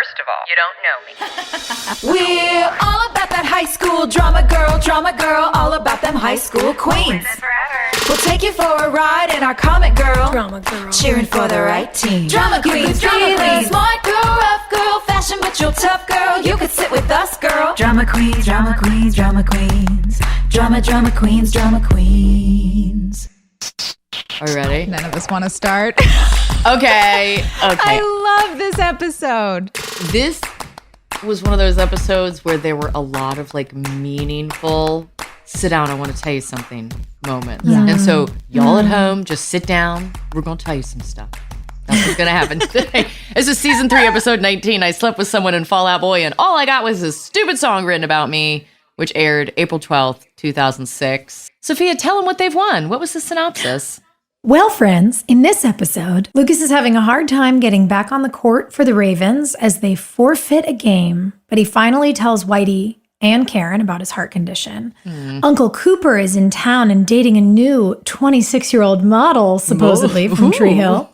First of all, you don't know me. We're all about that high school drama girl, all about them high school queens. We'll take you for a ride in our comic girl, cheering for the right team. Drama queens, smart girl, rough girl, fashion but you're tough girl. You could sit with us, girl. Drama queens, drama queens, drama queens, drama queens, drama queens. Are you ready? None of us want to start. Okay. I love this episode. This was one of those episodes where there were a lot of like meaningful sit down, I want to tell you something moments. Yeah. And so y'all at home, just sit down. We're going to tell you some stuff. That's what's going to happen today. This is season 3, episode 19. I slept with someone in Fall Out Boy and all I got was this stupid song written about me, which aired April 12th, 2006. Sophia, tell them what they've won. What was the synopsis? Well, friends, in this episode, Lucas is having a hard time getting back on the court for the Ravens as they forfeit a game, but he finally tells Whitey and Karen about his heart condition. Uncle Cooper is in town and dating a new 26-year-old model, supposedly, from Tree Hill.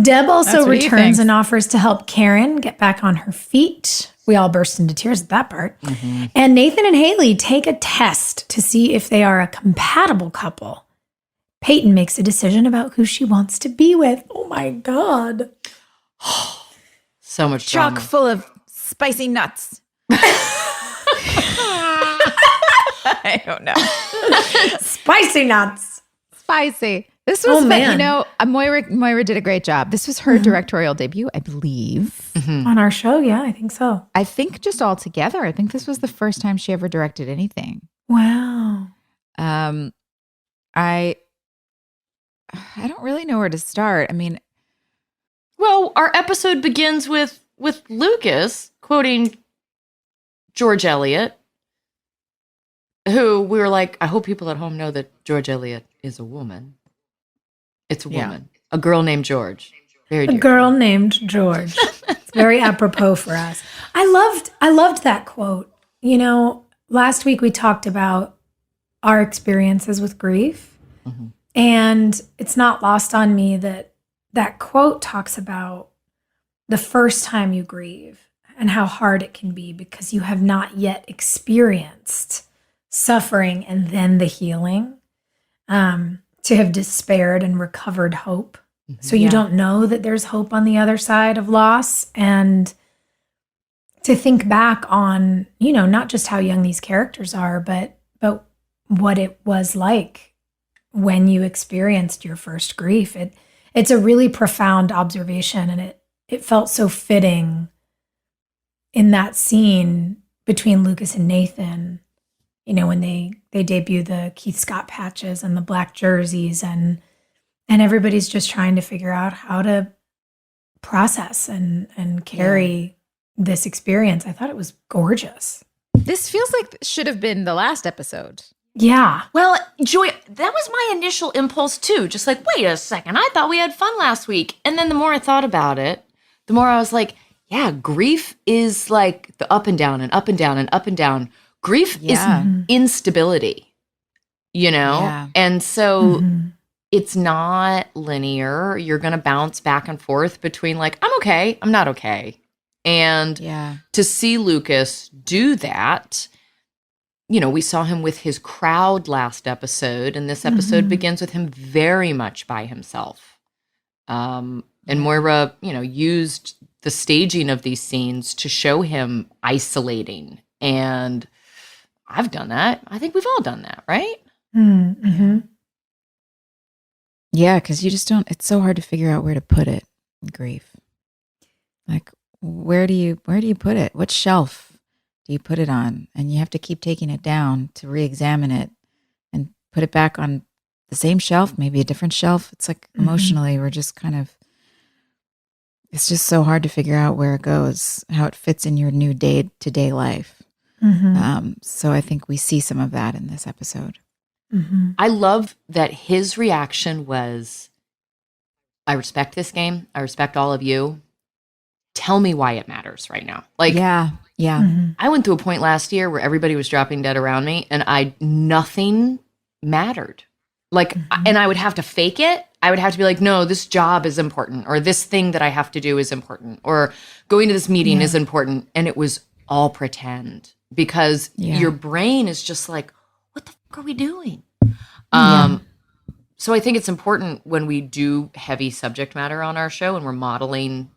Deb also returns and offers to help Karen get back on her feet. We all burst into tears at that part. And Nathan and Haley take a test to see if they are a compatible couple. Peyton makes a decision about who she wants to be with. Oh my God. So much Chock drama. full of spicy nuts. I don't know. Spicy nuts. Spicy. This was, Moira did a great job. This was her directorial debut, I believe. On our show, yeah, I think so. I think just all together. I think this was the first time she ever directed anything. Wow. I don't really know where to start. I mean, Well, our episode begins with Lucas quoting George Eliot, who we were like, I hope people at home know that George Eliot is a woman. It's a woman. A girl named George. Very dear. A girl named George. It's very apropos for us. I loved that quote. You know, last week we talked about our experiences with grief. And it's not lost on me that that quote talks about the first time you grieve and how hard it can be because you have not yet experienced suffering and then the healing, to have despaired and recovered hope. So you don't know that there's hope on the other side of loss. And to think back on, you know, not just how young these characters are, but what it was like when you experienced your first grief. It's a really profound observation, and it felt so fitting in that scene between Lucas and Nathan, you know, when they debut the Keith Scott patches and the black jerseys, and everybody's just trying to figure out how to process and carry this experience. I thought it was gorgeous. this feels like it should have been the last episode. Yeah. Well, Joy, that was my initial impulse too. Just like, wait a second, I thought we had fun last week. And then the more I thought about it, the more I was like, yeah, grief is like the up and down and up and down and up and down. Grief is instability, you know? Yeah. And so it's not linear. You're going to bounce back and forth between like, I'm okay, I'm not okay. And to see Lucas do that, you know, we saw him with his crowd last episode, and this episode begins with him very much by himself. And Moira, you know, used the staging of these scenes to show him isolating. And I've done that. I think we've all done that, right? Mm-hmm. Yeah, because you just don't, it's so hard to figure out where to put it, grief. Like, where do you put it? What shelf do you put it on? And you have to keep taking it down to re-examine it and put it back on the same shelf, maybe a different shelf. It's like emotionally, we're just kind of, it's just so hard to figure out where it goes, how it fits in your new day-to-day life. So I think we see some of that in this episode. I love that his reaction was, I respect this game. I respect all of you. Tell me why it matters right now. Like, Yeah. I went through a point last year where everybody was dropping dead around me and nothing mattered. Like, and I would have to fake it I would have to be like, no, this job is important, or this thing that I have to do is important, or going to this meeting is important. And it was all pretend because your brain is just like, what the fuck are we doing? So I think it's important when we do heavy subject matter on our show and we're modeling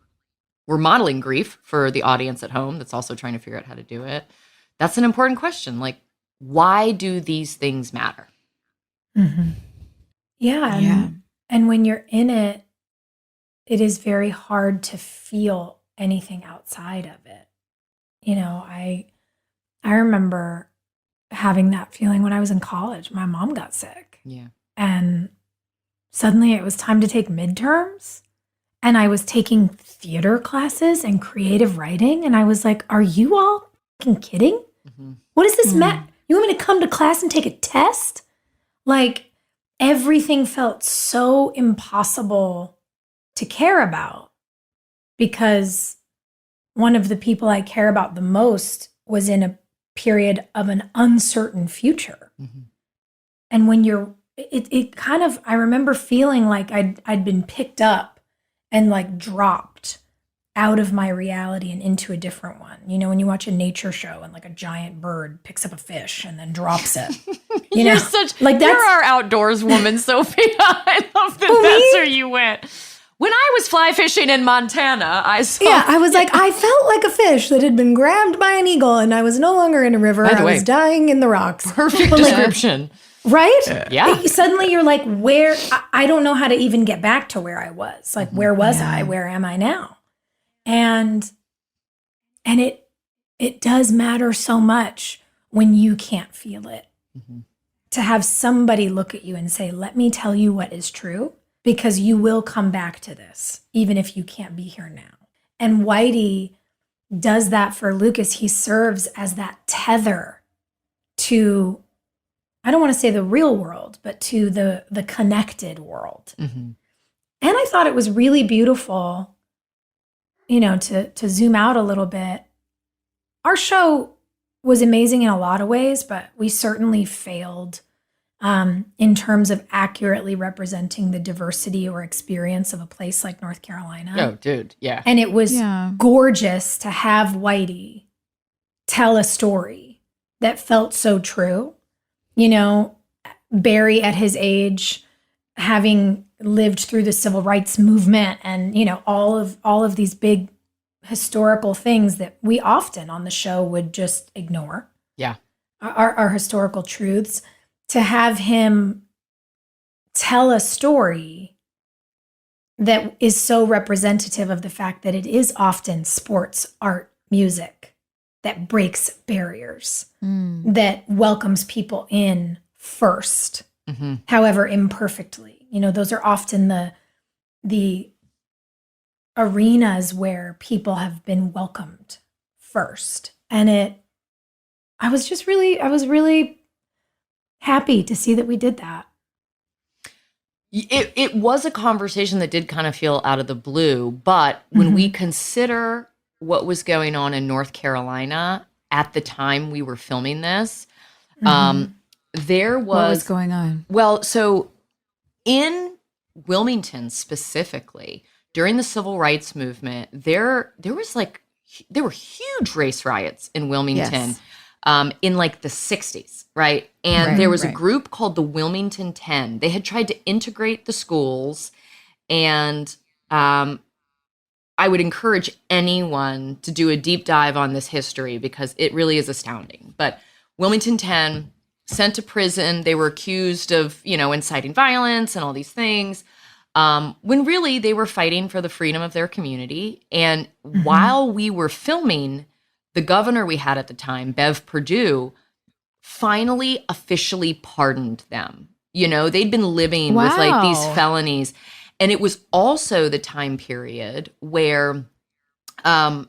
grief for the audience at home that's also trying to figure out how to do it. That's an important question. Like, why do these things matter? Mm-hmm. Yeah. And when you're in it, it is very hard to feel anything outside of it. You know, I remember having that feeling when I was in college. My mom got sick. Yeah. And suddenly it was time to take midterms. And I was taking theater classes and creative writing. And I was like, are you all fucking kidding? Mm-hmm. What is this, Matt? You want me to come to class and take a test? Like, everything felt so impossible to care about because one of the people I care about the most was in a period of an uncertain future. Mm-hmm. And when it kind of, I remember feeling like I'd been picked up and like dropped out of my reality and into a different one. You know, when you watch a nature show and like a giant bird picks up a fish and then drops it. You know, you're our outdoors woman, Sophia. I love that that's where you went. When I was fly fishing in Montana, I saw. Yeah, I was like, I felt like a fish that had been grabbed by an eagle and I was no longer in a river. I was dying in the rocks. Perfect description. Right? Yeah. Suddenly you're like, where? I don't know how to even get back to where I was. Like, where was I? Where am I now? And it does matter so much when you can't feel it. Mm-hmm. To have somebody look at you and say, let me tell you what is true, because you will come back to this, even if you can't be here now. And Whitey does that for Lucas. He serves as that tether to, I don't want to say the real world, but to the connected world. Mm-hmm. And I thought it was really beautiful, you know, to zoom out a little bit. Our show was amazing in a lot of ways, but we certainly failed in terms of accurately representing the diversity or experience of a place like North Carolina. Oh, dude, yeah. And it was gorgeous to have Whitey tell a story that felt so true. You know, Barry at his age, having lived through the civil rights movement and, you know, all of these big historical things that we often on the show would just ignore. Yeah. Our historical truths. To have him tell a story that is so representative of the fact that it is often sports, art, music that breaks barriers, that welcomes people in first, however imperfectly. You know, those are often the arenas where people have been welcomed first. And I was really happy to see that we did that. It was a conversation that did kind of feel out of the blue, but when we consider what was going on in North Carolina at the time we were filming this, there was... What was going on? Well, so in Wilmington specifically, during the civil rights movement, there were huge race riots in Wilmington in like the 60s, right? And there was a group called the Wilmington 10. They had tried to integrate the schools, and I would encourage anyone to do a deep dive on this history because it really is astounding. But Wilmington 10 sent to prison. They were accused of, you know, inciting violence and all these things. When really they were fighting for the freedom of their community. And while we were filming, the governor we had at the time, Bev Perdue, finally officially pardoned them. You know, they'd been living with like these felonies. And it was also the time period where the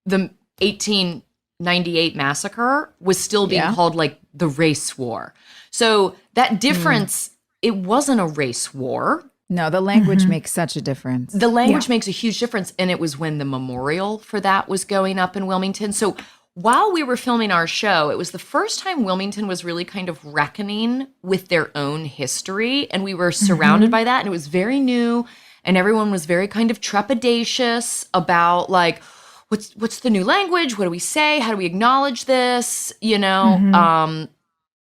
1898 massacre was still being called like the race war. So that difference, it wasn't a race war. No, the language makes such a difference. The language makes a huge difference. And it was when the memorial for that was going up in Wilmington. So while we were filming our show, it was the first time Wilmington was really kind of reckoning with their own history. And we were surrounded by that. And it was very new. And everyone was very kind of trepidatious about like, what's the new language? What do we say? How do we acknowledge this? You know,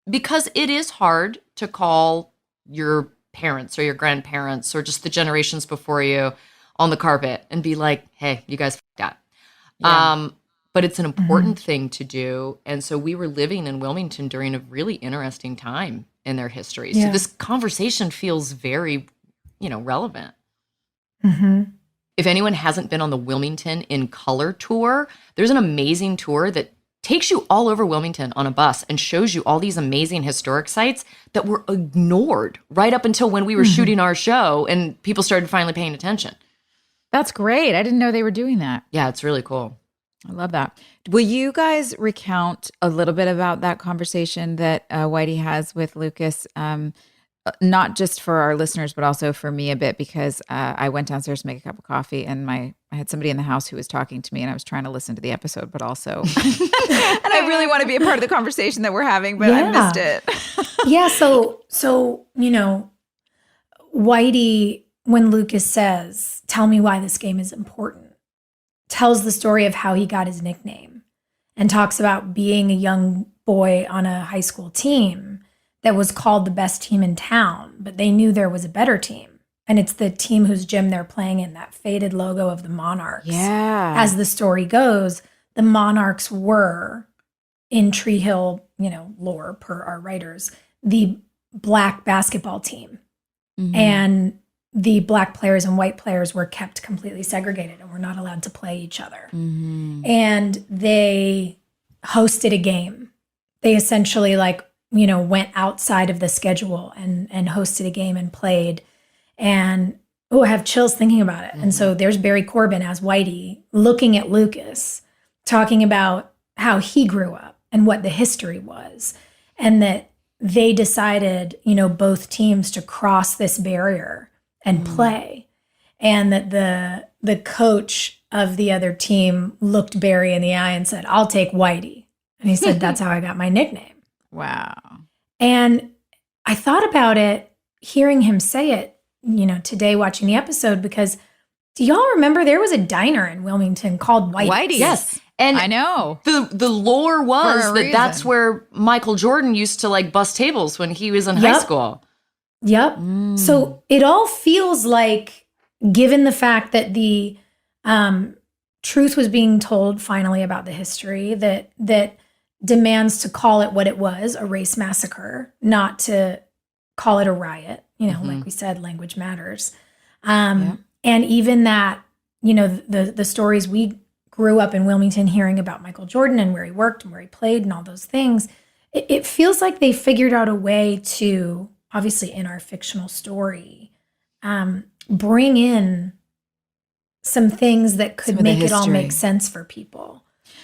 because it is hard to call your parents or your grandparents or just the generations before you on the carpet and be like, hey, you guys fucked up. Yeah. But it's an important thing to do. And so we were living in Wilmington during a really interesting time in their history. So this conversation feels very, relevant. If anyone hasn't been on the Wilmington in Color tour, there's an amazing tour that takes you all over Wilmington on a bus and shows you all these amazing historic sites that were ignored right up until when we were shooting our show and people started finally paying attention. That's great. I didn't know they were doing that. Yeah, it's really cool. I love that. Will you guys recount a little bit about that conversation that Whitey has with Lucas? Not just for our listeners, but also for me a bit, because I went downstairs to make a cup of coffee and I had somebody in the house who was talking to me and I was trying to listen to the episode, but also, and I really want to be a part of the conversation that we're having, but I missed it. So, Whitey, when Lucas says, tell me why this game is important, tells the story of how he got his nickname and talks about being a young boy on a high school team that was called the best team in town, but they knew there was a better team. And it's the team whose gym they're playing in, that faded logo of the Monarchs. Yeah. As the story goes, the Monarchs were, in Tree Hill, lore per our writers, the black basketball team. And the black players and white players were kept completely segregated and were not allowed to play each other. And they hosted a game. They essentially went outside of the schedule and hosted a game and played. And I have chills thinking about it. And so there's Barry Corbin as Whitey looking at Lucas, talking about how he grew up and what the history was. And that they decided, both teams to cross this barrier and play. And that the coach of the other team looked Barry in the eye and said, I'll take Whitey. And he said, that's how I got my nickname. Wow. And I thought about it, hearing him say it, today watching the episode, because do y'all remember there was a diner in Wilmington called Whitey's? Yes. And I know. The lore was that that's where Michael Jordan used to bust tables when he was in high school. Yep. So it all feels like, given the fact that the truth was being told finally about the history, that demands to call it what it was, a race massacre, not to call it a riot. Like we said, language matters. And even that, the stories we grew up in Wilmington hearing about Michael Jordan and where he worked and where he played and all those things, it feels like they figured out a way to, obviously in our fictional story, bring in some things that could make it all make sense for people.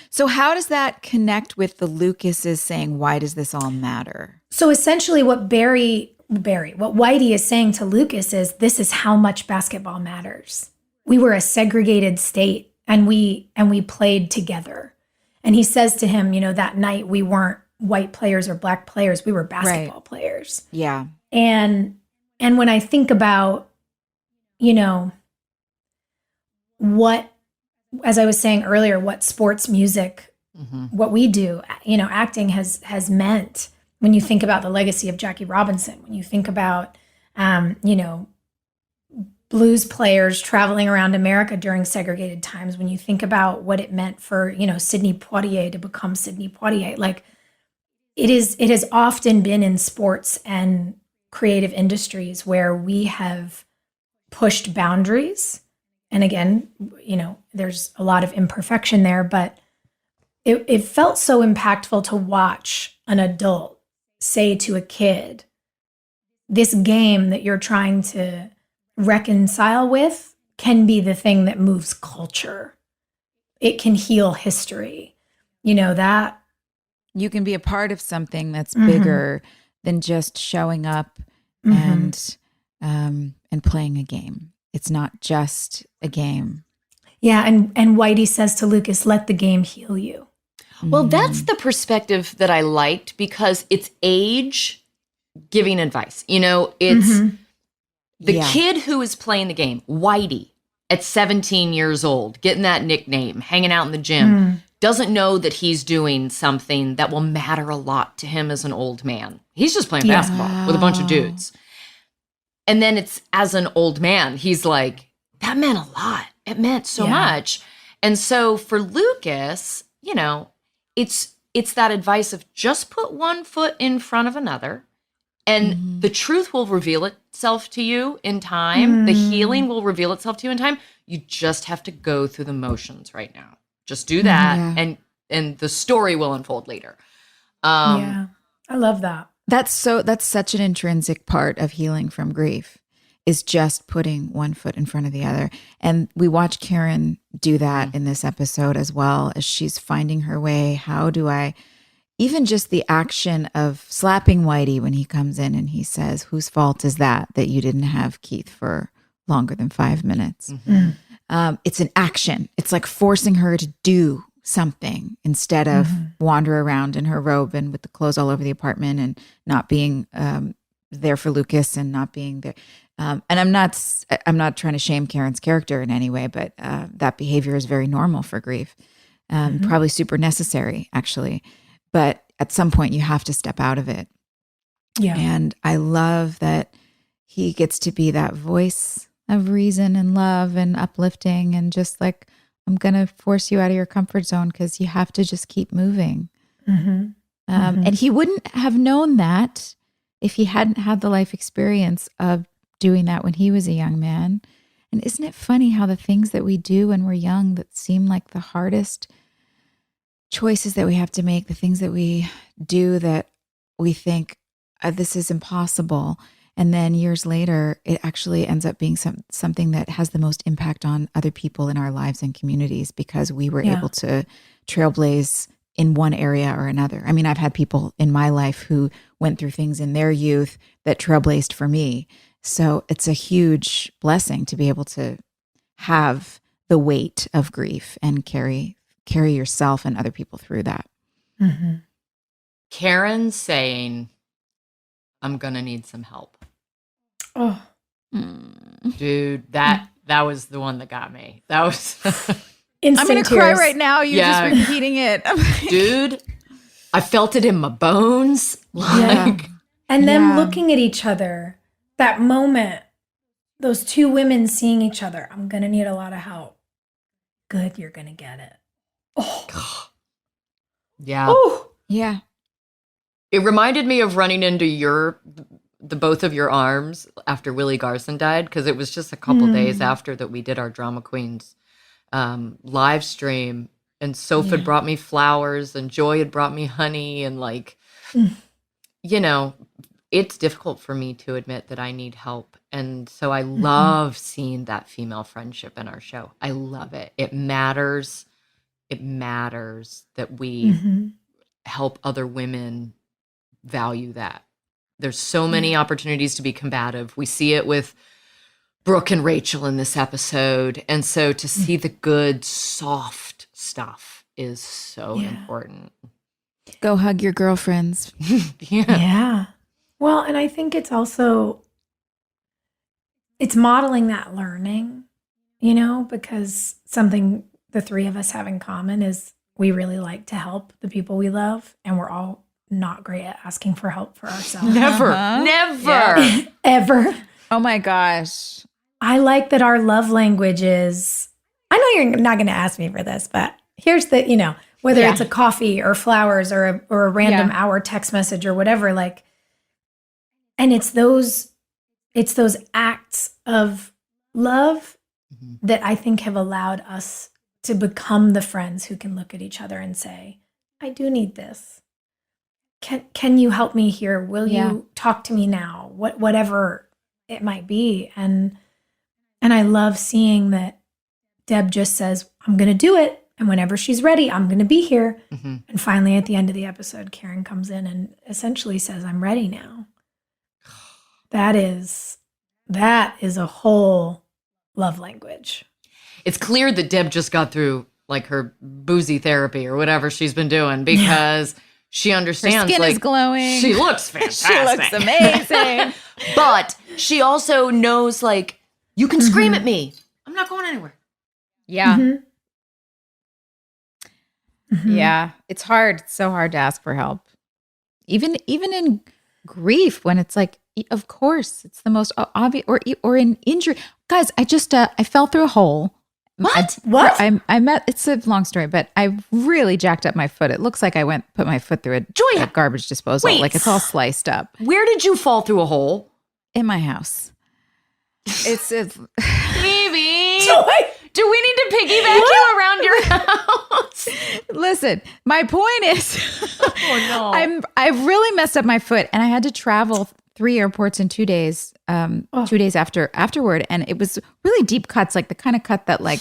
So how does that connect with the Lucases saying, why does this all matter? So essentially what what Whitey is saying to Lucas is, this is how much basketball matters. We were a segregated state and we played together. And he says to him, that night we weren't white players or black players, we were basketball players. Yeah. And when I think about, what, as I was saying earlier, what sports music, what we do, acting has meant, when you think about the legacy of Jackie Robinson, when you think about, blues players traveling around America during segregated times, when you think about what it meant for, Sidney Poitier to become Sidney Poitier, it has often been in sports and creative industries where we have pushed boundaries. And again, there's a lot of imperfection there, but it felt so impactful to watch an adult say to a kid, this game that you're trying to reconcile with can be the thing that moves culture. It can heal history. That you can be a part of something that's bigger than just showing up and playing a game. It's not just a game. Yeah, and Whitey says to Lucas, let the game heal you. Well, that's the perspective that I liked because it's age giving advice. You know, it's the kid who is playing the game, Whitey, at 17 years old, getting that nickname, hanging out in the gym, doesn't know that he's doing something that will matter a lot to him as an old man. He's just playing basketball with a bunch of dudes. And then it's as an old man, he's like, that meant a lot. It meant so much. And so for Lucas, you know, it's that advice of just put one foot in front of another and the truth will reveal itself to you in time. The healing will reveal itself to you in time. You just have to go through the motions right now. Just do that and the story will unfold later. I love that. That's such an intrinsic part of healing from grief is just putting one foot in front of the other. And we watch Karen do that in this episode as well as she's finding her way. How do I, even just the action of slapping Whitey when he comes in and he says, whose fault is that you didn't have Keith for longer than 5 minutes? It's an action. It's like forcing her to do something instead of wander around in her robe and with the clothes all over the apartment and not being there for Lucas and not being there. And I'm not trying to shame Karen's character in any way, but that behavior is very normal for grief. Probably super necessary, actually. But at some point, you have to step out of it. Yeah. And I love that he gets to be that voice of reason and love and uplifting and just like, I'm going to force you out of your comfort zone because you have to just keep moving. And he wouldn't have known that if he hadn't had the life experience of doing that when he was a young man. And isn't it funny how the things that we do when we're young that seem like the hardest choices that we have to make, the things that we do that we think this is impossible. And then years later, it actually ends up being something that has the most impact on other people in our lives and communities because we were able to trailblaze in one area or another. I mean, I've had people in my life who went through things in their youth that trailblazed for me. So it's a huge blessing to be able to have the weight of grief and carry yourself and other people through that. Karen saying, I'm going to need some help. Oh, dude, that was the one that got me. That was instant I'm going to cry right now. You're just repeating it. Dude, I felt it in my bones. And them looking at each other, that moment, those two women seeing each other, I'm going to need a lot of help. Good, you're going to get it. Oh. Yeah. Oh. Yeah. It reminded me of running into the both of your arms after Willie Garson died, because it was just a couple days after that we did our Drama Queens live stream, and Soph had brought me flowers and Joy had brought me honey, and like, you know, it's difficult for me to admit that I need help. And so I love seeing that female friendship in our show. I love it. It matters. It matters that we help other women value that. There's so many opportunities to be combative. We see it with Brooke and Rachel in this episode. And so to see the good, soft stuff is so important. Go hug your girlfriends. Yeah. Well, and I think it's also, it's modeling that learning, you know, because something the three of us have in common is we really like to help the people we love, and we're all not great at asking for help for ourselves. Never. Ever. Oh my gosh. I like that our love language is, I know you're not going to ask me for this, but here's the, you know, whether it's a coffee or flowers or a random hour text message or whatever, like, and it's those acts of love that I think have allowed us to become the friends who can look at each other and say, I do need this. Can you help me here? Will you talk to me now? Whatever it might be. And I love seeing that Deb just says, I'm going to do it. And whenever she's ready, I'm going to be here. And finally, at the end of the episode, Karen comes in and essentially says, I'm ready now. That is a whole love language. It's clear that Deb just got through like her boozy therapy or whatever she's been doing because she understands Her skin like is glowing. she looks fantastic. She looks amazing. But she also knows like you can scream at me. I'm not going anywhere. Yeah. Mhm. Mhm. Yeah. It's hard. It's so hard to ask for help. Even in grief, when it's like, of course, it's the most obvious, or in injury. Guys, I just I fell through a hole. What? I met. It's a long story, but I really jacked up my foot. It looks like I put my foot through a garbage disposal. Wait. Like it's all sliced up Where did you fall through a hole? in my house. It's Maybe. Joy. Do we need to piggyback you around your house? Listen, my point is, Oh no. I've really messed up my foot, and I had to travel 3 airports in 2 days. 2 days afterward, and it was really deep cuts, like the kind of cut that like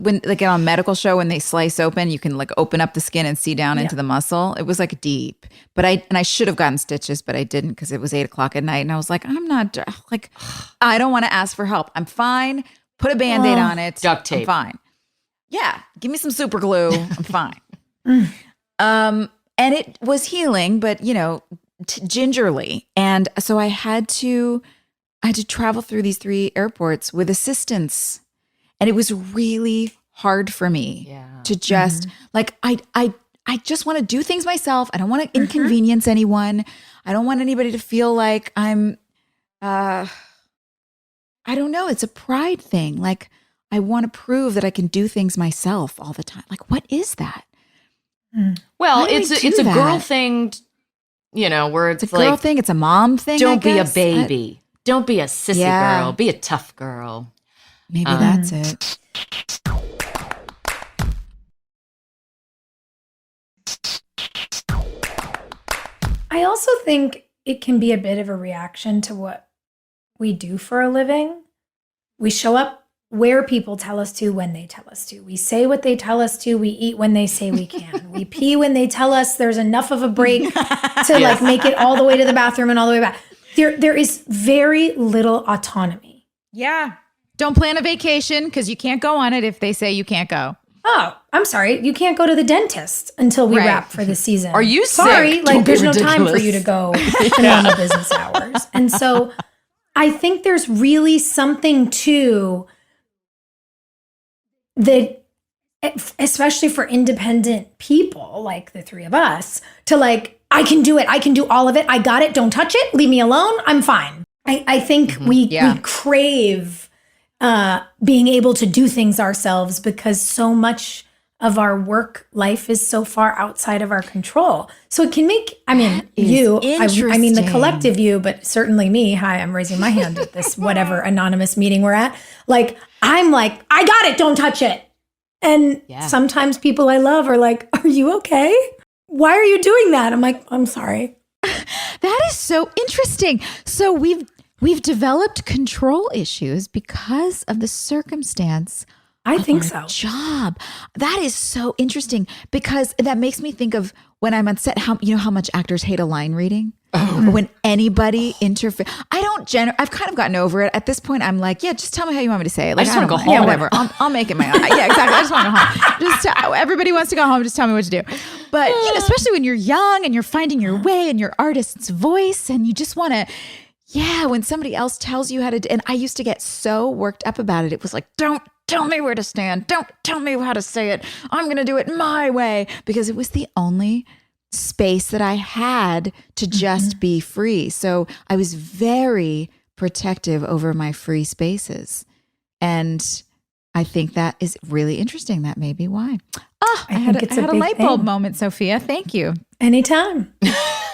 when like on a medical show when they slice open, you can like open up the skin and see down into the muscle. It was like deep, but I should have gotten stitches, but I didn't because it was 8:00 at night, and I was like, I'm not like I don't want to ask for help. I'm fine. Put a Band-Aid on it. Duct tape. I'm fine. Yeah, give me some super glue. I'm fine. And it was healing, but gingerly. And so I had to travel through these 3 airports with assistance. And it was really hard for me to just like, I just want to do things myself. I don't want to inconvenience anyone. I don't want anybody to feel like I'm, I don't know. It's a pride thing. Like I want to prove that I can do things myself all the time. Like, what is that? Well, Why do it's we a, do it's a that? girl thing, where it's It's a girl like, thing. It's a mom thing. don't I be a guess. baby. Don't be a sissy Yeah. girl. Be a tough girl. Maybe that's it. I also think it can be a bit of a reaction to what we do for a living. We show up where people tell us to when they tell us to. We say what they tell us to. We eat when they say we can. We pee when they tell us there's enough of a break to like make it all the way to the bathroom and all the way back. There is very little autonomy. Yeah. Don't plan a vacation because you can't go on it if they say you can't go. Oh, I'm sorry. You can't go to the dentist until we Right. wrap for the season. Are you sorry? sick? Like Don't be there's no time for ridiculous. you to go to normal business hours. And so I think there's really something to that, especially for independent people like the 3 of us, to like, I can do it. I can do all of it. I got it. Don't touch it. Leave me alone. I'm fine. I think we crave being able to do things ourselves because so much of our work life is so far outside of our control. So it can make, I mean, you, I mean the interesting. collective you, but certainly me, hi, I'm raising my hand at this whatever anonymous meeting we're at. Like, I'm like, I got it, don't touch it. And sometimes people I love are like, are you okay? Why are you doing that? I'm like, I'm sorry. That is so interesting. So we've developed control issues because of the circumstance. I think our so. Job. That is so interesting because that makes me think of when I'm on set. How much actors hate a line reading. When anybody interferes, I've kind of gotten over it at this point. I'm like, yeah, just tell me how you want me to say it. Like, I just wanna don't go mind. home. Yeah, whatever. I'll make it my own. Yeah, exactly. I just want to go home. Everybody wants to go home. Just tell me what to do. But especially when you're young and you're finding your way and your artist's voice, and you just want to. Yeah, when somebody else tells you how to, and I used to get so worked up about it. It was like, don't tell me where to stand. Don't tell me how to say it. I'm going to do it my way because it was the only space that I had to just be free. So I was very protective over my free spaces. And I think that is really interesting. That may be why. Oh, I had a big light bulb thing. moment, Sophia. Thank you. Anytime.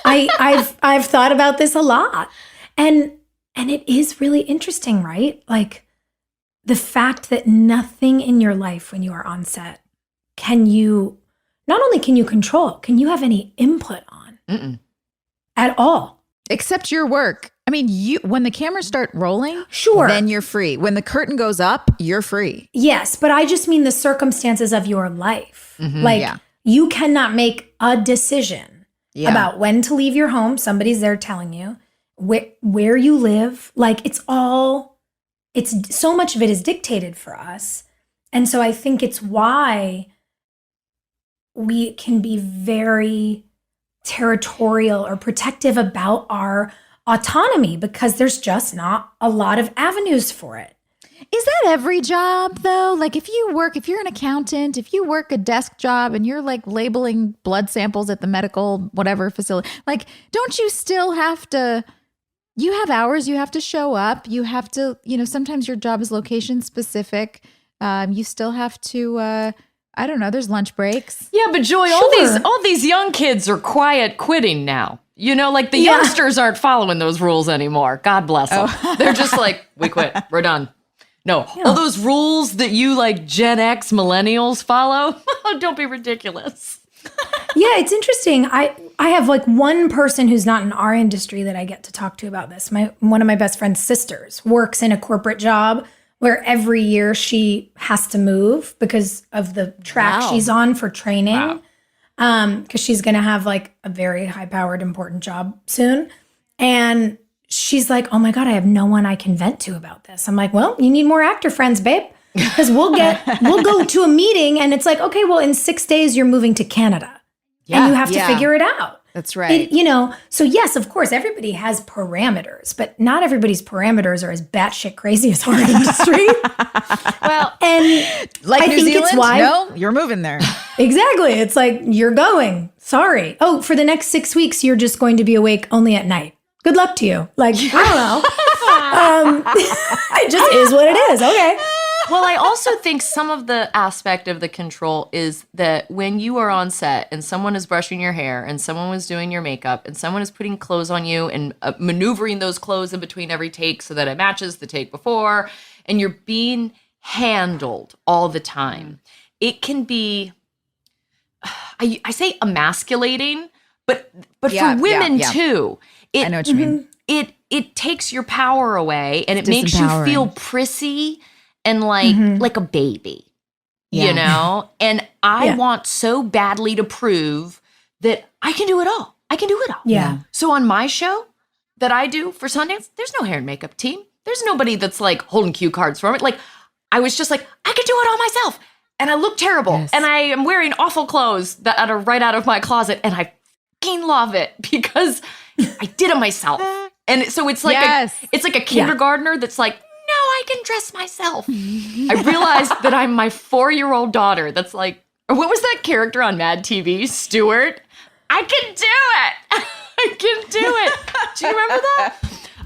I've thought about this a lot. And it is really interesting, right? Like the fact that nothing in your life when you are on set not only can you control, can you have any input on at all? Except your work. I mean, when the cameras start rolling, Sure. then you're free. When the curtain goes up, you're free. Yes, but I just mean the circumstances of your life. Like yeah. you cannot make a decision Yeah. about when to leave your home. Somebody's there telling you where you live. Like it's so much of it is dictated for us. And so I think it's why we can be very territorial or protective about our autonomy, because there's just not a lot of avenues for it. Is that every job though? Like if you're an accountant, if you work a desk job and you're like labeling blood samples at the medical whatever facility, like don't you still have to, you have hours, you have to show up, you have to, sometimes your job is location specific. You still have to, I don't know, there's lunch breaks. Yeah, but Joy, all these young kids are quiet quitting now. Like the youngsters aren't following those rules anymore. God bless them. They're just like, we quit, we're done. No, all those rules that you like Gen X millennials follow, don't be ridiculous. Yeah, it's interesting. I have like one person who's not in our industry that I get to talk to about this. One of my best friend's sisters works in a corporate job where every year she has to move because of the track she's on for training. Because she's going to have like a very high-powered, important job soon. And she's like, oh my God, I have no one I can vent to about this. I'm like, well, you need more actor friends, babe. Because we'll go to a meeting and it's like, okay, well, in 6 days, you're moving to Canada. And you have to figure it out. That's right. So yes, of course, everybody has parameters, but not everybody's parameters are as batshit crazy as our industry. Well, and like I New think Zealand, it's why no, you're moving there. Exactly. It's like, you're going. Sorry. Oh, for the next 6 weeks, you're just going to be awake only at night. Good luck to you. Like, I don't know. It just is what it is. Okay. Well, I also think some of the aspect of the control is that when you are on set and someone is brushing your hair and someone was doing your makeup and someone is putting clothes on you and maneuvering those clothes in between every take so that it matches the take before, and you're being handled all the time, it can be, I say emasculating, but for women too. I know what you mean. It takes your power away and it makes you feel prissy and like a baby, And I want so badly to prove that I can do it all. I can do it all. Yeah. So on my show that I do for Sundance, there's no hair and makeup team. There's nobody that's like holding cue cards for me. Like I was just like, I can do it all myself. And I look terrible. Yes. And I am wearing awful clothes that are right out of my closet. And I fucking love it because I did it myself. And so it's like a kindergartner that's like, no, I can dress myself. I realized that I'm my 4-year-old daughter that's like, what was that character on Mad TV? Stuart? I can do it. I can do it. Do you remember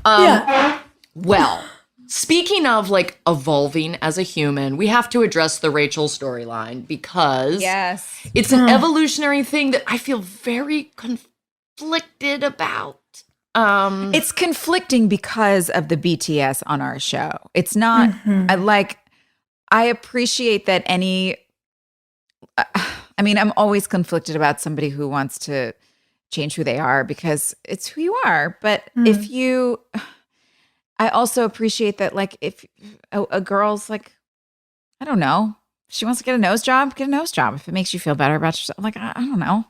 that? Well, speaking of like evolving as a human, we have to address the Rachel storyline because it's an evolutionary thing that I feel very conflicted about. It's conflicting because of the BTS on our show. It's not I appreciate that I'm always conflicted about somebody who wants to change who they are because it's who you are. But I also appreciate that, like, if a girl's like, I don't know, she wants to get a nose job, get a nose job. If it makes you feel better about yourself, like, I don't know.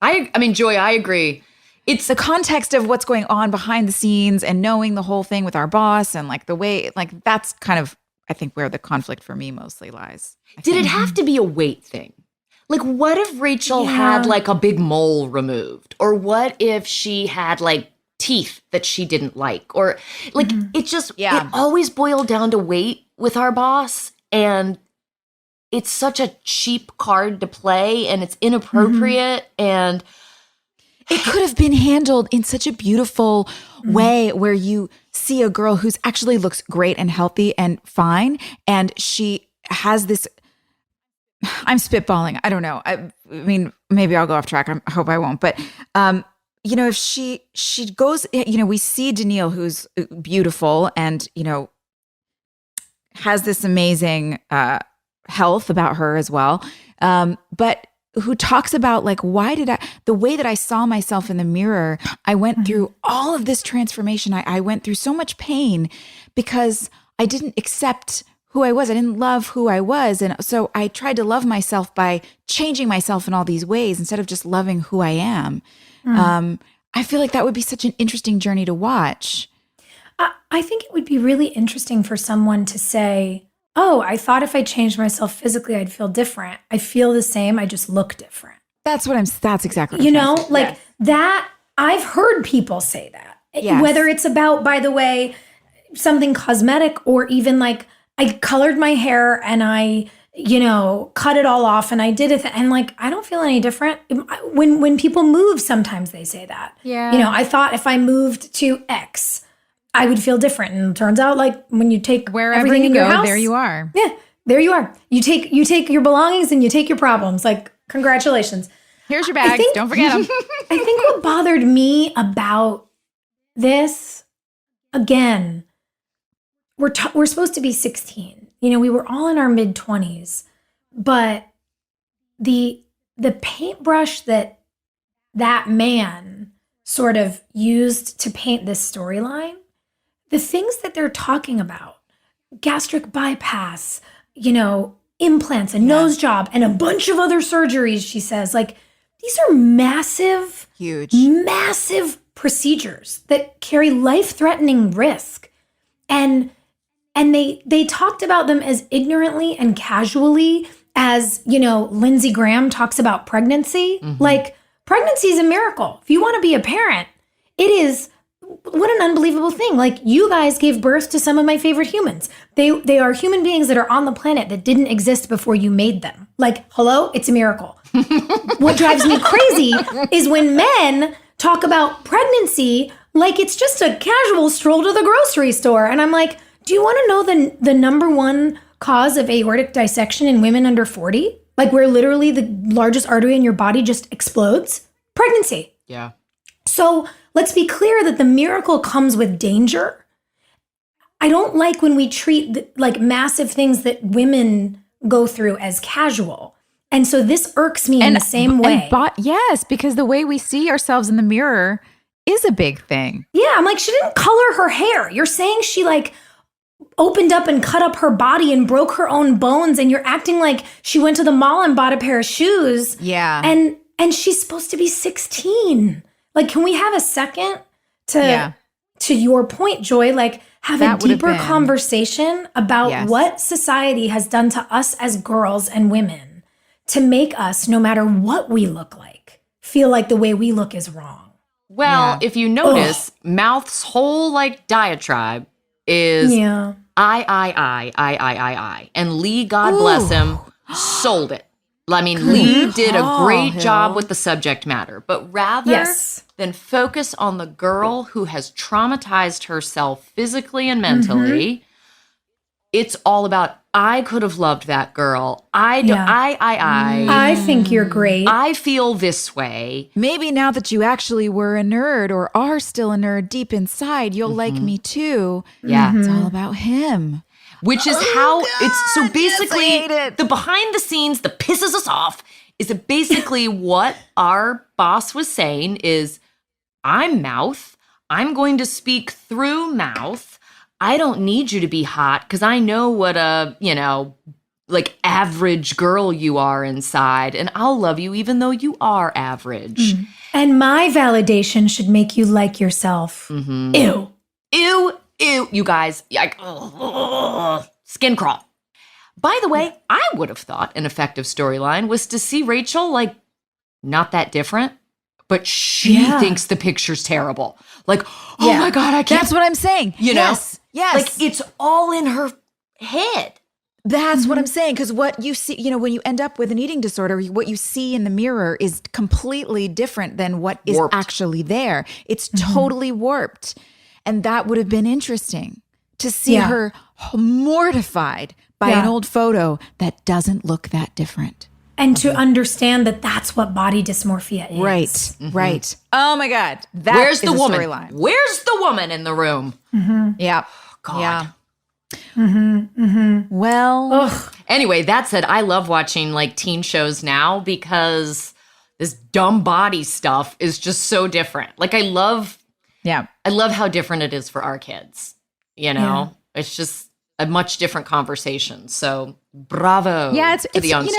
I mean, Joy, I agree. It's the context of what's going on behind the scenes and knowing the whole thing with our boss and like the way, like that's kind of, I think, where the conflict for me mostly lies. Did it have to be a weight thing? Like, what if Rachel had like a big mole removed? Or what if she had like teeth that she didn't like? Or like, it just, it always boiled down to weight with our boss. And it's such a cheap card to play and it's inappropriate. And it could have been handled in such a beautiful way where you see a girl who's actually looks great and healthy and fine. And she has this, I'm spitballing. I don't know. I mean, maybe I'll go off track. I hope I won't. But, if she goes, we see Danielle, who's beautiful and, has this amazing health about her as well. But who talks about like, the way that I saw myself in the mirror, I went through all of this transformation. I went through so much pain because I didn't accept who I was. I didn't love who I was. And so I tried to love myself by changing myself in all these ways instead of just loving who I am. I feel like that would be such an interesting journey to watch. I think it would be really interesting for someone to say, oh, I thought if I changed myself physically, I'd feel different. I feel the same. I just look different. That's exactly what You I'm know, trying to say. like that. I've heard people say that. Yes. Whether it's about, by the way, something cosmetic or even like I colored my hair and I, cut it all off and I did it. And like, I don't feel any different. When people move, sometimes they say that. Yeah. I thought if I moved to X, I would feel different. And it turns out like when you take Wherever everything you in your go, house, there you are. Yeah, there you are. You take your belongings and you take your problems. Like, congratulations. Here's your bags. Don't forget them. I think what bothered me about this, again, we're supposed to be 16. We were all in our mid-20s, but the paintbrush that man sort of used to paint this storyline, the things that they're talking about, gastric bypass, implants, a nose job, and a bunch of other surgeries, she says, like, these are massive, massive procedures that carry life-threatening risk. And they talked about them as ignorantly and casually as, Lindsey Graham talks about pregnancy. Mm-hmm. Like, pregnancy is a miracle. If you want to be a parent, it is, what an unbelievable thing. Like, you guys gave birth to some of my favorite humans. They are human beings that are on the planet that didn't exist before you made them. Like, hello, it's a miracle. What drives me crazy is when men talk about pregnancy like it's just a casual stroll to the grocery store. And I'm like, do you want to know the number one cause of aortic dissection in women under 40? Like, where literally the largest artery in your body just explodes? Pregnancy. Yeah. So let's be clear that the miracle comes with danger. I don't like when we treat like massive things that women go through as casual. And so this irks me in the same way. Yes, because the way we see ourselves in the mirror is a big thing. Yeah, I'm like, she didn't color her hair. You're saying she like opened up and cut up her body and broke her own bones, and you're acting like she went to the mall and bought a pair of shoes. Yeah. And she's supposed to be 16. Like, can we have a second to your point, Joy, like have a deeper conversation about what society has done to us as girls and women to make us, no matter what we look like, feel like the way we look is wrong. Well, if you notice, Mouth's whole like diatribe is I. And Lee, God bless him, sold it. I mean, Lee did a great job with the subject matter, but rather than focus on the girl who has traumatized herself physically and mentally, it's all about, I could have loved that girl. I think you're great. I feel this way. Maybe now that you actually were a nerd or are still a nerd deep inside, you'll like me too. Yeah. It's all about him. Which is it's so basically the behind the scenes that pisses us off is that basically what our boss was saying is, I'm Mouth. I'm going to speak through Mouth. I don't need you to be hot because I know what a, like average girl you are inside, and I'll love you even though you are average. And my validation should make you like yourself. Ew. Ew, you guys, skin crawl. By the way, I would have thought an effective storyline was to see Rachel like not that different, but she thinks the picture's terrible. Like, oh my God, I can't. That's what I'm saying. You know? Yes. Like it's all in her head. That's what I'm saying. Because what you see, when you end up with an eating disorder, what you see in the mirror is completely different than what is actually there. It's totally warped. And that would have been interesting to see her mortified by an old photo that doesn't look that different. And to understand that that's what body dysmorphia is. Right. Oh my God. Where's the woman? Storyline. Where's the woman in the room? Yeah. God. Yeah. Well. Anyway, that said, I love watching like teen shows now because this dumb body stuff is just so different. Like I love how different it is for our kids. It's just a much different conversation. So bravo. Yeah, to the youngsters.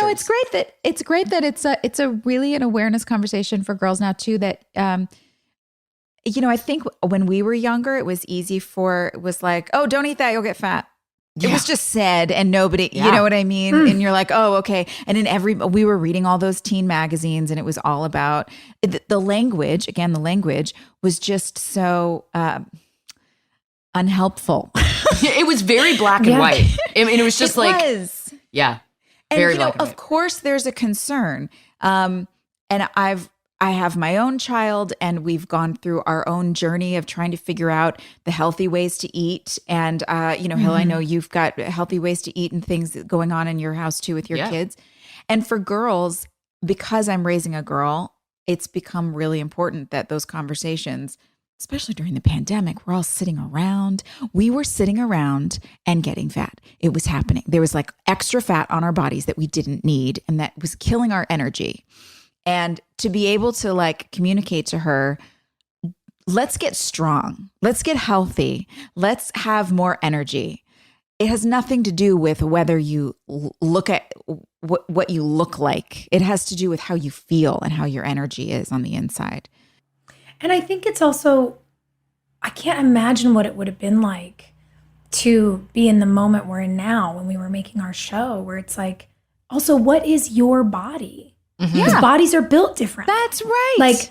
It's great that it's a really an awareness conversation for girls now too. That I think when we were younger, it was easy it was like, oh, don't eat that, you'll get fat. It was just said and nobody, you know what I mean? And you're like, oh, okay. And we were reading all those teen magazines and it was all about the language. Again, the language was just so unhelpful. It was very black and white. I mean, it was just yeah. And, very black and of white. course there's a concern. And I have my own child and we've gone through our own journey of trying to figure out the healthy ways to eat. And, Hill, I know you've got healthy ways to eat and things going on in your house too with your kids. And for girls, because I'm raising a girl, it's become really important that those conversations, especially during the pandemic, we're all sitting around. We were sitting around and getting fat. It was happening. There was like extra fat on our bodies that we didn't need and that was killing our energy. And to be able to like communicate to her, let's get strong, let's get healthy, let's have more energy. It has nothing to do with whether you look at what you look like. It has to do with how you feel and how your energy is on the inside. And I think it's also, I can't imagine what it would have been like to be in the moment we're in now when we were making our show, where it's like, also, what is your body? Because bodies are built different. That's right. Like,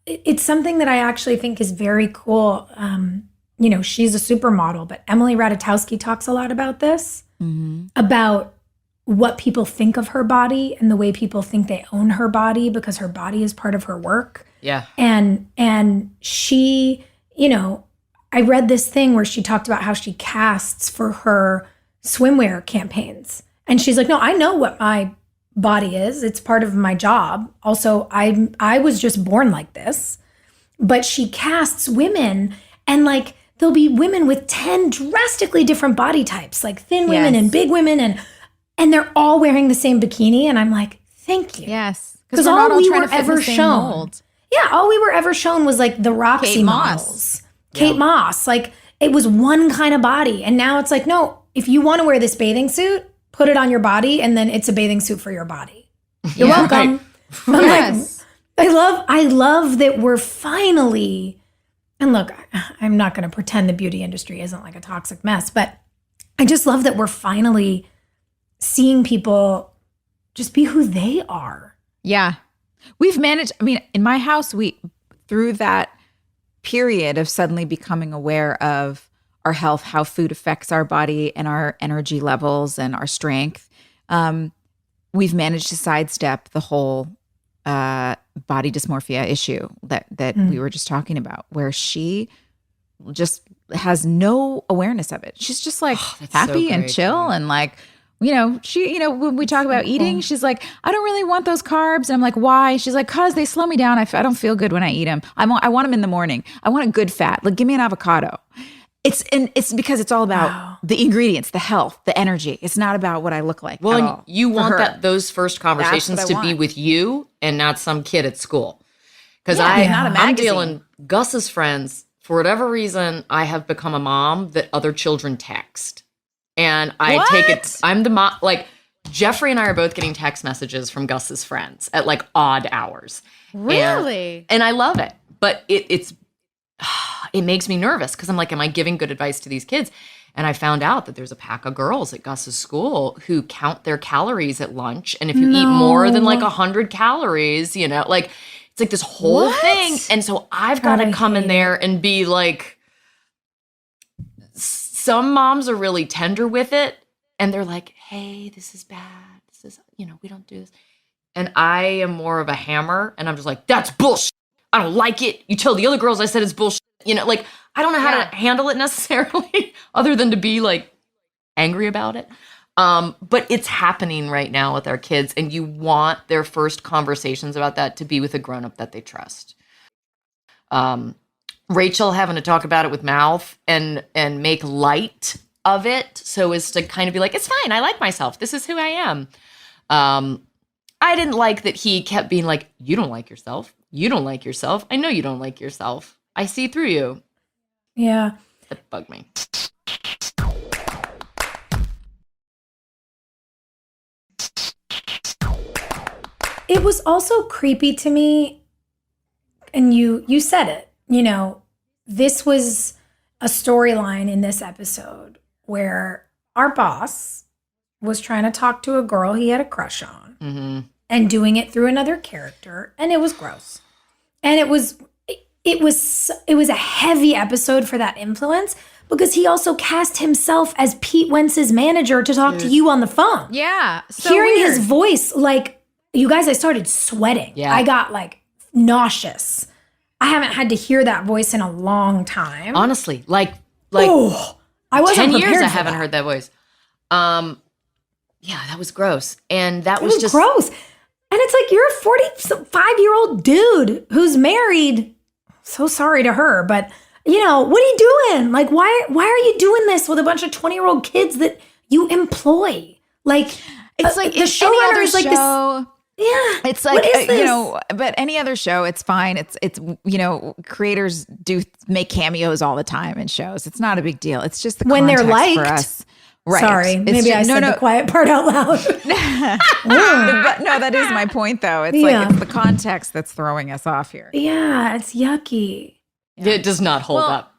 it's something that I actually think is very cool. She's a supermodel, but Emily Ratajkowski talks a lot about this, about what people think of her body and the way people think they own her body because her body is part of her work. Yeah. And she, I read this thing where she talked about how she casts for her swimwear campaigns. And she's like, no, I know what my body is. It's part of my job. Also, I was just born like this. But she casts women and like there'll be women with 10 drastically different body types, like thin women and big women and they're all wearing the same bikini. And I'm like, thank you. Yes. Because all we were ever shown. Yeah, all we were ever shown was like the Roxy Kate models. Kate Moss. Like it was one kind of body. And now it's like, no, if you want to wear this bathing suit, put it on your body, and then it's a bathing suit for your body. You're welcome. Right. Yes. I love that we're finally, and look, I'm not going to pretend the beauty industry isn't like a toxic mess, but I just love that we're finally seeing people just be who they are. Yeah. We've managed, in my house, through that period of suddenly becoming aware of our health, how food affects our body and our energy levels and our strength, we've managed to sidestep the whole body dysmorphia issue that we were just talking about, where she just has no awareness of it. She's just like happy and chill and like, when we talk about eating, she's like, I don't really want those carbs. And I'm like, why? She's like, cause they slow me down. I don't feel good when I eat them. I want them in the morning. I want a good fat. Like, give me an avocado. It's because it's all about the ingredients, the health, the energy. It's not about what I look like. Well, at and all you for want her. those first conversations to be with you and not some kid at school. Because not a I'm magazine. dealing Gus's friends. For whatever reason, I have become a mom that other children text. And I take it, I'm the mom, like Jeffrey and I are both getting text messages from Gus's friends at like odd hours. Really? And I love it. But it makes me nervous because I'm like, am I giving good advice to these kids? And I found out that there's a pack of girls at Gus's school who count their calories at lunch. And if you eat more than like 100 calories, like it's like this whole thing. And so I've got to come in there and be like, some moms are really tender with it. And they're like, hey, this is bad. This is, we don't do this. And I am more of a hammer. And I'm just like, that's bullshit. I don't like it. You tell the other girls I said it's bullshit. Like, I don't know how to handle it necessarily other than to be like angry about it. But it's happening right now with our kids. And you want their first conversations about that to be with a grown-up that they trust. Rachel having to talk about it with mouth and make light of it so as to kind of be like, it's fine. I like myself. This is who I am. I didn't like that he kept being like, you don't like yourself. You don't like yourself. I know you don't like yourself. I see through you. Yeah. That bugged me. It was also creepy to me, and you said it, this was a storyline in this episode where our boss was trying to talk to a girl he had a crush on and doing it through another character, and it was gross. And it was a heavy episode for that influence because he also cast himself as Pete Wentz's manager to talk to you on the phone. Yeah. So Hearing weird. his voice, like, you guys, I started sweating. Yeah. I got like nauseous. I haven't had to hear that voice in a long time. Honestly, like Oh, I wasn't 10 years prepared I for haven't that. heard that voice. Yeah, that was gross. And that It was was just gross. And it's like, you're a 45-year-old dude who's married. So sorry to her, but what are you doing? Like, why are you doing this with a bunch of 20-year-old kids that you employ? Like, It's like the any showrunner other is like show. this. Yeah. It's like, What is this? but any other show, it's fine. It's creators do make cameos all the time in shows. It's not a big deal. It's just the When they're context for liked. us. Right. Sorry, It's maybe I just- said the quiet part out loud. But no, that is my point, though. It's Yeah. like it's the context that's throwing us off here. Yeah, it's yucky. it does not hold Well, up.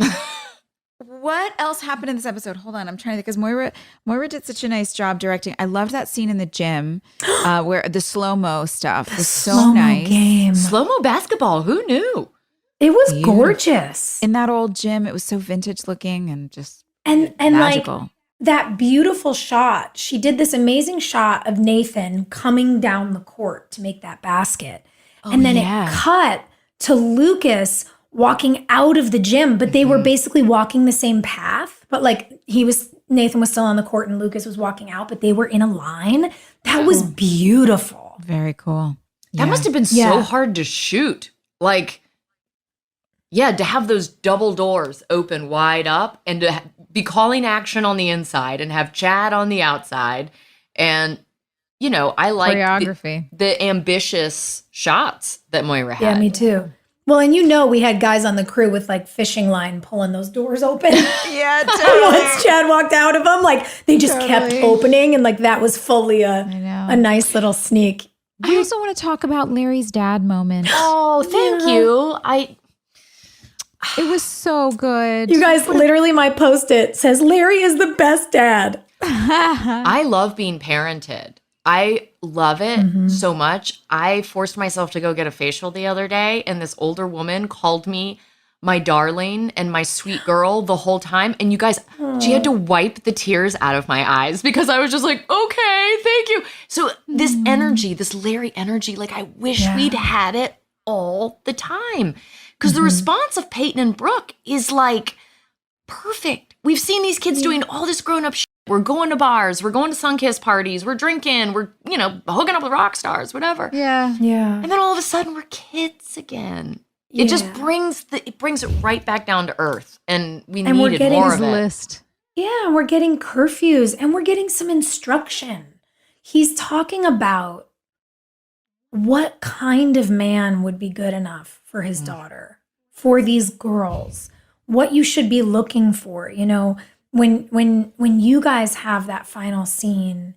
What else happened in this episode? Hold on, I'm trying to think, because Moira did such a nice job directing. I loved that scene in the gym where the slow-mo stuff was so Slow-mo nice. game. Slow-mo basketball, who knew? It was Beautiful. gorgeous. In that old gym, it was so vintage looking and just And magical. like that beautiful shot. She did this amazing shot of Nathan coming down the court to make that basket. And then yeah. it cut to Lucas walking out of the gym, but they were basically walking the same path. But like Nathan was still on the court and Lucas was walking out, but they were in a line. That was beautiful. Very cool. That must have been so Yeah. hard to shoot. Like, yeah, to have those double doors open wide up and to be calling action on the inside and have Chad on the outside. And, I like choreography. the ambitious shots that Moira had. Yeah, me too. Well, and we had guys on the crew with like fishing line pulling those doors open. Yeah, Once Chad walked out of them, like they just kept opening, and like that was fully know. a nice little sneak. I also want to talk about Larry's dad moment. Oh, thank you. It was so good. You guys, literally, my post-it says Larry is the best dad. I love being parented. I love it so much. I forced myself to go get a facial the other day, and this older woman called me my darling and my sweet girl the whole time. And you guys, she had to wipe the tears out of my eyes because I was just like, okay, thank you. So this energy, this Larry energy, like I wish we'd had it all the time. Because the response of Peyton and Brooke is like perfect. We've seen these kids doing all this grown-up shit. We're going to bars. We're going to sun-kiss parties. We're drinking. We're, hooking up with rock stars, whatever. Yeah. Yeah. And then all of a sudden, we're kids again. It just brings it right back down to earth. And we And we're needed getting more his of it. List. Yeah, we're getting curfews and we're getting some instruction. He's talking about what kind of man would be good enough for his daughter, for these girls, what you should be looking for. When you guys have that final scene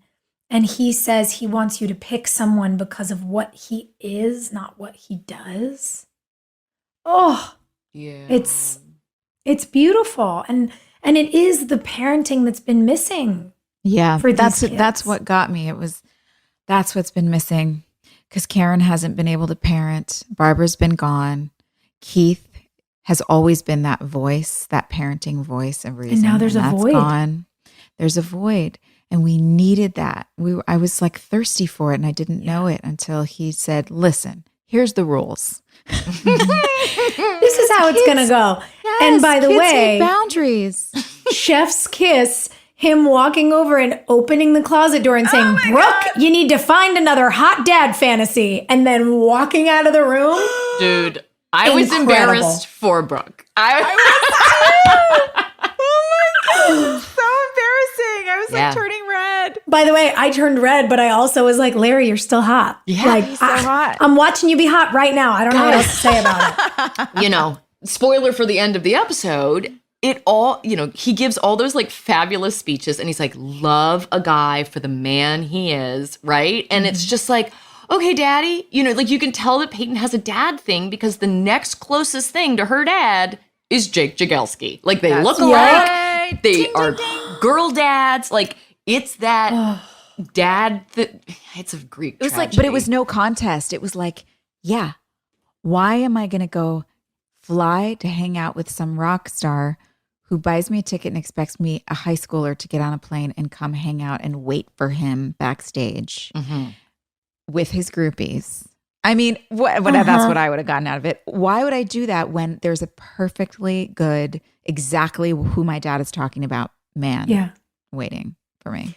and he says he wants you to pick someone because of what he is, not what he does. Oh, Yeah. it's beautiful. And it is the parenting that's been missing. Yeah, For these that's kids. what got me. That's what's been missing because Karen hasn't been able to parent. Barbara's been gone. Keith has always been that voice, that parenting voice of reason. now there's a that's void. Gone. There's a void, and we needed that. I was like thirsty for it, and I didn't know it until he said, "Listen, here's the rules. This is how it's going to go." And by the Kids way, need boundaries. chef's kiss, him walking over and opening the closet door and saying, "Brooke, you need to find another hot dad fantasy," and then walking out of the room. Dude, I was Incredible. embarrassed for Brooke. So embarrassing. I was Yeah. turning red. By the way, I turned red, but I also was like, "Larry, you're still hot." Yeah, like, he's so hot. I'm watching you be hot right now. I don't know what else to say about it. Spoiler for the end of the episode, he gives all those like fabulous speeches and he's like, love a guy for the man he is, right? And it's just like, okay, daddy, like you can tell that Peyton has a dad thing because the next closest thing to her dad is Jake Jagelski. Like they look alike. right. They Ding, are ding, ding. girl dads. Like, it's that dad that it's a Greek It was tragedy. like, but it was no contest. It was like, yeah, why am I going to go fly to hang out with some rock star who buys me a ticket and expects me, a high schooler, to get on a plane and come hang out and wait for him backstage with his groupies? I mean, that's what I would have gotten out of it. Why would I do that when there's a perfectly good, exactly who my dad is talking about man waiting for me?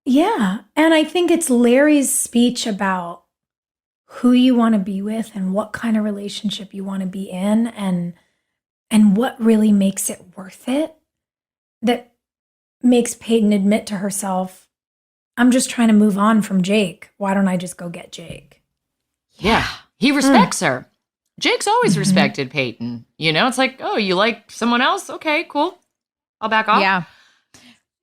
Yeah. And I think it's Larry's speech about who you want to be with and what kind of relationship you want to be in and what really makes it worth it that makes Peyton admit to herself, I'm just trying to move on from Jake. Why don't I just go get Jake? Yeah. He respects her. Jake's always respected Peyton. You know, it's like, oh, you like someone else? Okay, cool. I'll back off. Yeah.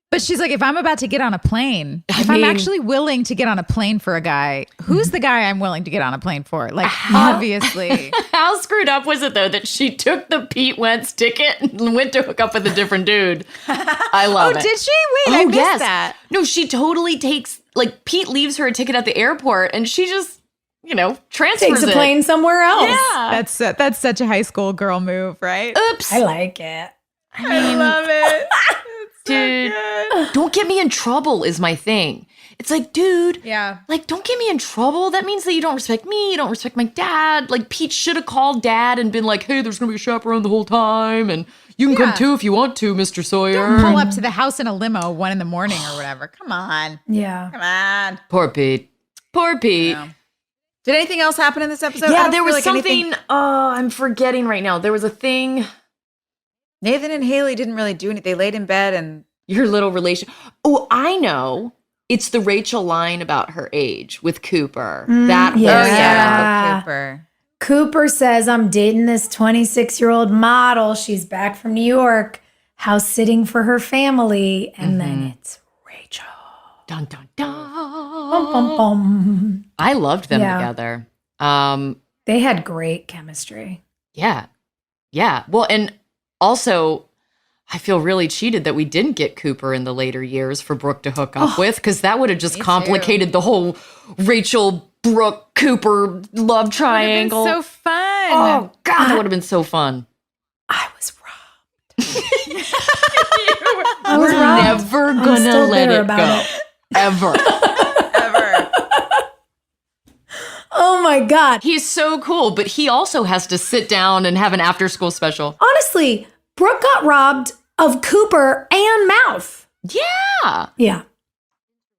But she's like, if I'm about to get on a plane, I'm actually willing to get on a plane for a guy, who's the guy I'm willing to get on a plane for? Like, obviously. How screwed up was it, though, that she took the Pete Wentz ticket and went to hook up with a different dude? I love it. Oh, did she? Wait, I missed that. No, she totally takes, like, Pete leaves her a ticket at the airport and she just, you know, transfers Takes a plane somewhere else. Yeah. That's such a high school girl move, right? Oops. I like it. I love it. Dude, don't get me in trouble is my thing. It's like, dude, like, don't get me in trouble. That means that you don't respect me. You don't respect my dad. Like, Pete should have called dad and been like, hey, there's going to be a chaperone the whole time. And you can come too if you want to, Mr. Sawyer. Don't pull up to the house in a limo 1 a.m. or whatever. Come on. Yeah. Come on. Poor Pete. Poor Pete. Yeah. Did anything else happen in this episode? Yeah, there was something. Oh, I'm forgetting right now. There was a thing. Nathan and Haley didn't really do anything. They laid in bed and your little relation. Oh, I know. It's the Rachel line about her age with Cooper. That whole setup. Cooper. Cooper says, I'm dating this 26-year-old model. She's back from New York, house sitting for her family. And then it's Rachel. Dun, dun, dun. Bum, bum, bum. I loved them together. They had great chemistry. Yeah. Yeah. Well, and also, I feel really cheated that we didn't get Cooper in the later years for Brooke to hook up with, because that would have just complicated the whole Rachel, Brooke, Cooper love triangle. So fun. Oh, God, that would have been so fun. I was robbed. I was never going to let it go. Ever. Oh, my God. He's so cool, but he also has to sit down and have an after-school special. Honestly, Brooke got robbed of Cooper and Mouth. Yeah. Yeah.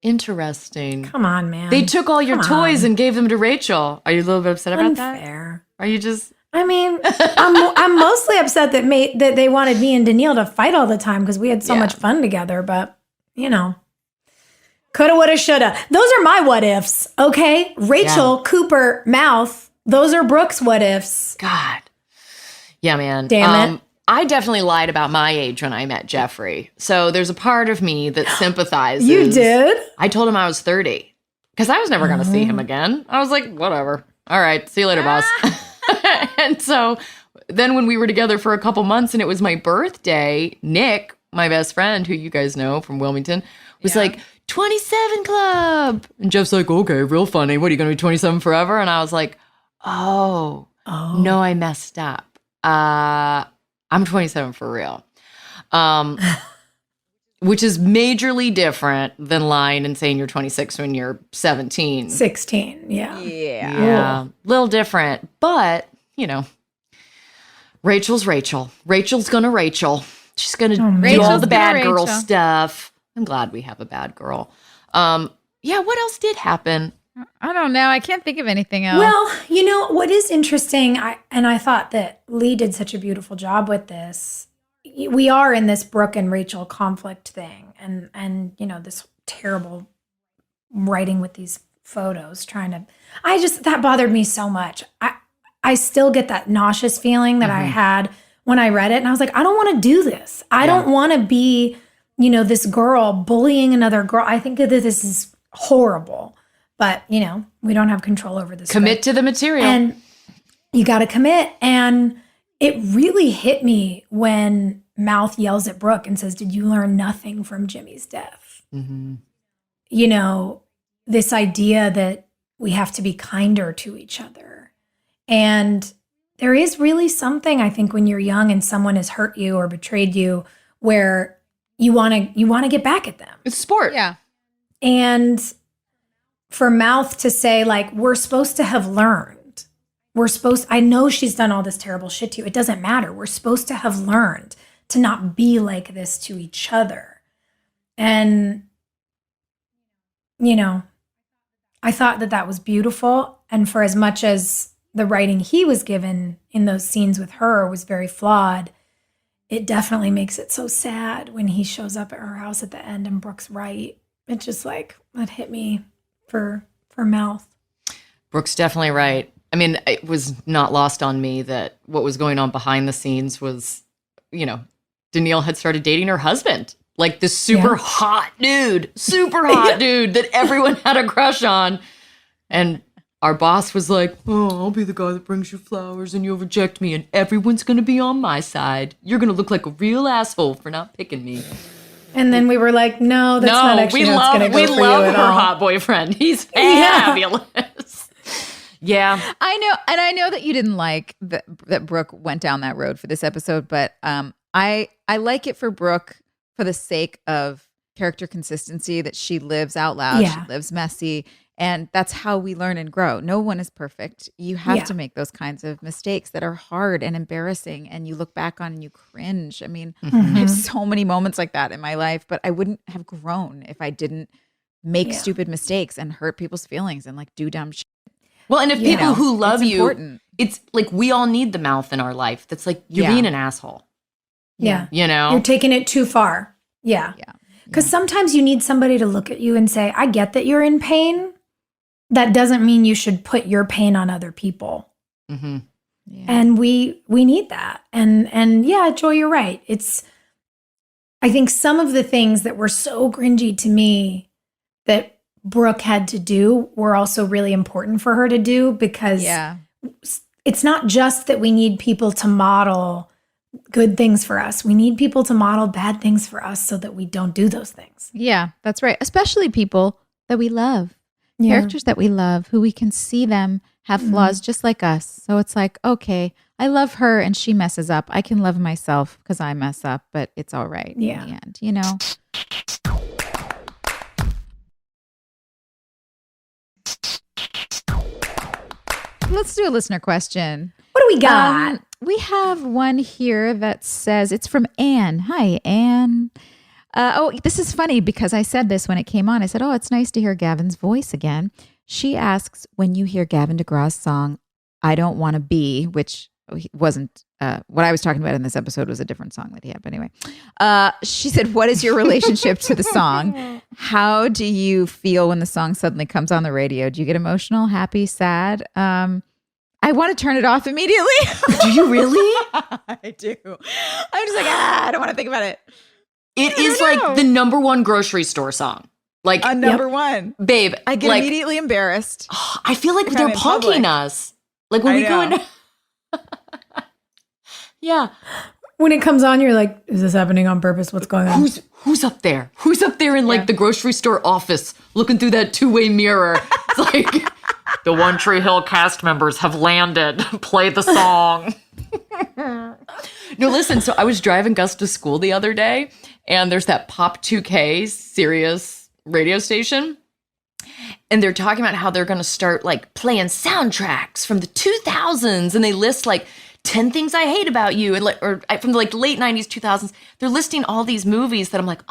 Interesting. Come on, man. They took all your toys and gave them to Rachel. Are you a little bit upset about that? Unfair. Are you just... I mean, I'm mostly upset that they wanted me and Danielle to fight all the time because we had so much fun together, but, you know. Coulda, woulda, shoulda. Those are my what ifs, okay? Rachel, Cooper, Mouth. Those are Brooke's what ifs. God. Yeah, man. Damn it. I definitely lied about my age when I met Jeffrey. So there's a part of me that sympathizes. You did? I told him I was 30 because I was never going to see him again. I was like, whatever. All right. See you later, boss. And so then when we were together for a couple months and it was my birthday, Nick, my best friend, who you guys know from Wilmington, was like, 27 Club. And Jeff's like, okay, real funny. What, are you going to be 27 forever? And I was like, oh, no, I messed up. I'm 27 for real. Which is majorly different than lying and saying you're 26 when you're 17. 16, yeah. Yeah. Little different. But, you know, Rachel's Rachel. Rachel's going to Rachel. She's going to do all the bad girl stuff. I'm glad we have a bad girl. Yeah, what else did happen? I don't know. I can't think of anything else. Well, you know, what is interesting, I thought that Lee did such a beautiful job with this. We are in this Brooke and Rachel conflict thing and you know, this terrible writing with these photos that bothered me so much. I still get that nauseous feeling that I had when I read it. And I was like, I don't want to do this. I don't want to be, you know, this girl bullying another girl. I think that this is horrible. But, you know, we don't have control over this. Commit to the material. And you got to commit. And it really hit me when Mouth yells at Brooke and says, "Did you learn nothing from Jimmy's death?" Mm-hmm. You know, this idea that we have to be kinder to each other. And there is really something, I think, when you're young and someone has hurt you or betrayed you, where you want to get back at them. It's sport. Yeah. And for Mouth to say, like, we're supposed to have learned. I know she's done all this terrible shit to you. It doesn't matter. We're supposed to have learned to not be like this to each other. And, you know, I thought that was beautiful. And for as much as the writing he was given in those scenes with her was very flawed, it definitely makes it so sad when he shows up at her house at the end and Brooke's right. It just like, that hit me for Mouth. Brooke's definitely right. I mean, it was not lost on me that what was going on behind the scenes was, you know, Danielle had started dating her husband. Like this super hot dude that everyone had a crush on. And our boss was like, "Oh, I'll be the guy that brings you flowers and you'll reject me and everyone's going to be on my side. You're going to look like a real asshole for not picking me." And then we were like, no, that's not actually how it's going to go for you at her all. hot boyfriend. He's fabulous. Yeah. I know that you didn't like that Brooke went down that road for this episode, but I like it for Brooke for the sake of character consistency, that she lives out loud, she lives messy, and that's how we learn and grow. No one is perfect. You have to make those kinds of mistakes that are hard and embarrassing, and you look back on and you cringe. I mean, I have so many moments like that in my life, but I wouldn't have grown if I didn't make stupid mistakes and hurt people's feelings and like do dumb shit. Well, and if people who love you, important. It's like we all need the Mouth in our life. That's like, you're being an asshole. Yeah. You know? You're taking it too far. Yeah. Yeah. Because sometimes you need somebody to look at you and say, I get that you're in pain. That doesn't mean you should put your pain on other people. Mm-hmm. Yeah. And we need that. And yeah, Joy, you're right. I think some of the things that were so cringy to me that Brooke had to do were also really important for her to do, because it's not just that we need people to model good things for us. We need people to model bad things for us so that we don't do those things. Yeah, that's right. Especially people that we love. Yeah. Characters that we love, who we can see them have flaws just like us. So it's like, okay, I love her and she messes up. I can love myself because I mess up, but it's all right in the end, you know? Let's do a listener question. What do we got? We have one here that says, it's from Anne. Hi, Anne. This is funny because I said this when it came on. I said, it's nice to hear Gavin's voice again. She asks, when you hear Gavin DeGraw's song, I Don't Want to Be, which wasn't what I was talking about in this episode, was a different song that he had. But anyway, she said, what is your relationship to the song? How do you feel when the song suddenly comes on the radio? Do you get emotional, happy, sad? I want to turn it off immediately. Do you really? I do. I'm just like, I don't want to think about it. It is like the number one grocery store song. Like number one. Babe, I get immediately embarrassed. I feel like they're punking us. Like when we go in. Yeah. When it comes on, you're like, is this happening on purpose? What's going on? Who's up there? Who's up there in like the grocery store office looking through that two-way mirror? It's like the One Tree Hill cast members have landed. Play the song. No, listen. So I was driving Gus to school the other day, and there's that Pop 2K Sirius radio station. And they're talking about how they're going to start like playing soundtracks from the 2000s. And they list like 10 Things I Hate About You, and like, or from the like late 90s, 2000s. They're listing all these movies that I'm like,